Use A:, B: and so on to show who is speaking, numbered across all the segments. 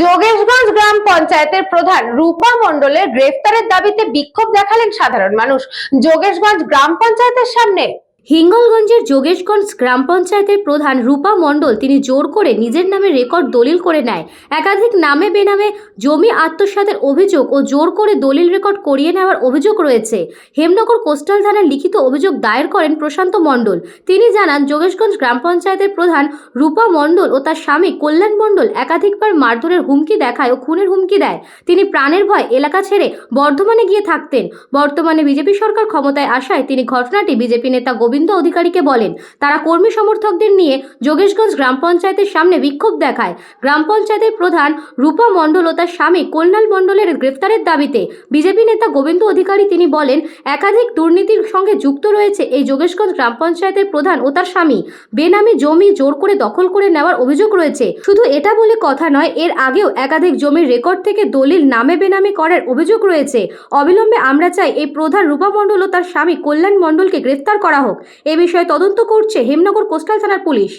A: যোগেশগঞ্জ গ্রাম পঞ্চায়েতের প্রধান রূপা মণ্ডলের গ্রেফতারের দাবিতে বিক্ষোভ দেখালেন সাধারণ মানুষ যোগেশগঞ্জ গ্রাম পঞ্চায়েতের সামনে।
B: হিঙ্গলগঞ্জের যোগেশগঞ্জ গ্রাম পঞ্চায়েতের প্রধান রূপা মণ্ডল তিনি জোর করে নিজের নামে রেকর্ড দলিল করে নেয়। একাধিক নামে বেনামে জমি আত্মসাতের অভিযোগ ও জোর করে দলিল রেকর্ড করিয়ে নেওয়ার অভিযোগ রয়েছে। হেমনগর কোস্টাল থানায় লিখিত অভিযোগ দায়ের করেন প্রশান্ত মণ্ডল। তিনি জানান, যোগেশগঞ্জ গ্রাম পঞ্চায়েতের প্রধান রূপা মণ্ডল ও তার স্বামী কল্যাণ মণ্ডল একাধিকবার মারধরের হুমকি দেখায় ও খুনের হুমকি দেয়। তিনি প্রাণের ভয় এলাকা ছেড়ে বর্ধমানে গিয়ে থাকতেন। বর্তমানে বিজেপি সরকার ক্ষমতায় আসায় তিনি ঘটনাটি বিজেপি নেতা গোবিন্দ অধিকারীকে বলেন। তারা কর্মী সমর্থকদের নিয়ে যোগেশগঞ্জ গ্রাম পঞ্চায়েতের সামনে বিক্ষোভ দেখায়। গ্রাম পঞ্চায়েতের প্রধান রূপা মণ্ডল ও তার স্বামী কল্যাণ মণ্ডলের গ্রেফতারের দাবিতে বিজেপি নেতা গোবিন্দ অধিকারী তিনি বলেন, একাধিক দুর্নীতির সঙ্গে যুক্ত রয়েছে এই যোগেশগঞ্জ গ্রাম পঞ্চায়েতের প্রধান ও তার স্বামী। বেনামি জমি জোর করে দখল করে নেওয়ার অভিযোগ রয়েছে। শুধু এটা বলে কথা নয়, এর আগেও একাধিক জমির রেকর্ড থেকে দলিল নামে বেনামি করার অভিযোগ রয়েছে। অবিলম্বে আমরা চাই এই প্রধান রূপা মণ্ডল ও তার স্বামী কল্যাণ মণ্ডলকে গ্রেফতার করা হোক। এ বিষয়ে তদন্ত করছে হেমনগর কোস্টাল থানার পুলিশ।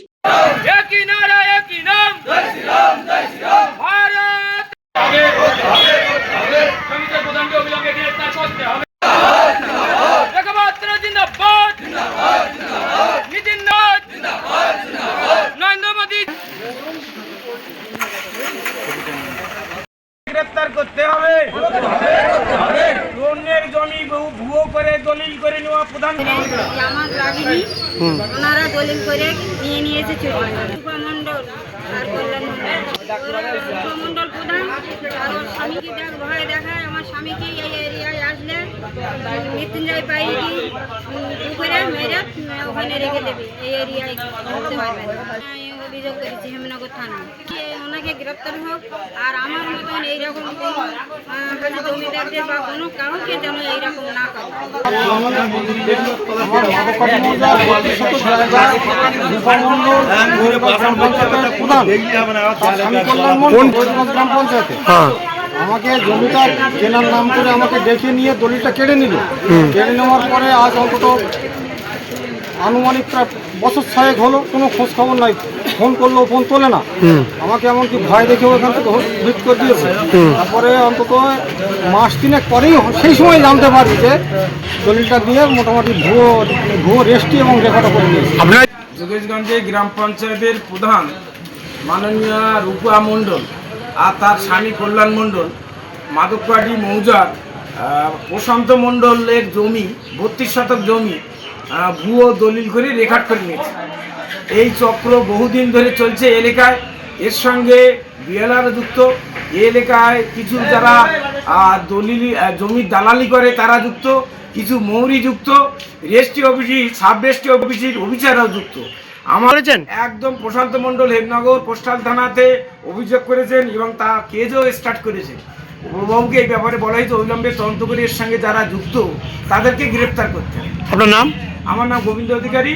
C: গ্রেফতার করতে হবে। অন্যের জমি ভুয়ো করে দলিল করে নেওয়া প্রধান
D: আমার লাগেনি, ওনারা দলিল করে নিয়ে নিয়েছে রূপা মণ্ডল আর কল্যাণ মণ্ডল প্রধান আর ওর স্বামীকে ভয় দেখায়। আমার স্বামীকে এই এরিয়ায় আসলে মৃত্যুঞ্জয় পাইকি পুকুরে মেরে ওখানে রেখে দেবে, এই এরিয়ায় ঢুকতে পারবে না। অভিযোগ করেছি হেমনগর থানা, ওনাকে গ্রেপ্তার হোক। আর আমার মতন এইরকম কোনো জমিদারদের বা কোনো কাউকে যেন এইরকম না করে।
E: আমাকে জমিটা কেনার নাম করে আমাকে ডেকে নিয়ে দলিলটা কেড়ে নিল। কেড়ে নেওয়ার পরে আজ অন্তত আনুমানিক প্রায় বছর 6 হলো, কোনো খোঁজ খবর নাই। ফোন করলেও ফোন তোলে না। আমাকে এমনকি ভয় দেখেও এখান থেকে ভিট করে দিয়েছে। তারপরে অন্তত মাস 3 পরেই সেই সময় জানতে পারি যে দলিলটা দিয়ে মোটামুটি ভুয়ো রেজিস্ট্রি এবং রেকর্ড করে দিয়েছে।
C: যোগেশগঞ্জে গ্রাম পঞ্চায়েতের প্রধান মাননীয় রূপা মণ্ডল আর তার স্বামী কল্যাণ মণ্ডল মাধবপাড়ি মৌজার প্রশান্ত মণ্ডলের জমি 32 শতক জমি ভুয়ো দলিল করে রেকর্ড করে নিয়েছে। এই চক্র বহুদিন ধরে চলছে এলাকায়। এর সঙ্গে বিএলআরও যুক্ত। এই এলাকায় কিছু যারা দলিল জমির দালালি করে তারা যুক্ত, কিছু মৌরি যুক্ত, রেজিস্ট্রি অফিসি সাব রেজিস্ট্রি অফিসির অফিসাররাও যুক্ত। আমার একদম প্রশান্ত মণ্ডল হেমনগর কোস্টাল থানাতে অভিযোগ করেছেন এবং তা কেসও স্টার্ট করেছেন। বাবুকে এই ব্যাপারে বলা হয়েছে অবিলম্বে তদন্ত করে এর সঙ্গে যারা যুক্ত তাদেরকে গ্রেপ্তার করতে হবে।
F: আপনার নাম?
C: আমার নাম গোবিন্দ অধিকারী,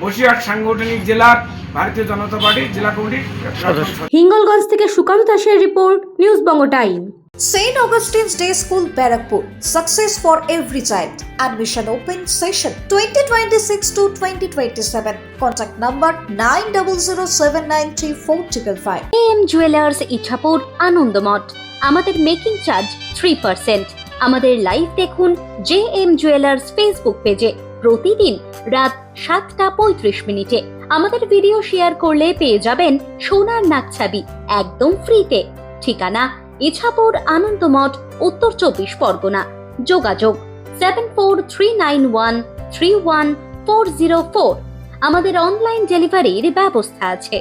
C: বসিরহাট সাংগঠনিক জেলার ভারতীয় জনতা পার্টির জেলা কমিটির সদস্য।
B: হিঙ্গলগঞ্জ থেকে সুকান্ত দাসের report, news Banga time.
G: St. Augustine's Day School, Barakpur. Success for every child. Admission open session 2026 to 2027. Contact number 9007934555.
H: AM Jewelers Ichapur Anandamath. আমাদের মেকিং চার্জ 3%। আমাদের লাইভ দেখুন JM Jewelers ফেসবুক পেজে প্রতিদিন রাত 7:35 আমাদের ভিডিও শেয়ার করলে পেয়ে যাবেন সোনার নাকছাবি একদম ফ্রিতে। ঠিকানা ইছাপুর আনন্দমঠ, উত্তর 24 পরগনা। যোগাযোগ 7439131404। আমাদের অনলাইন ডেলিভারির ব্যবস্থা আছে।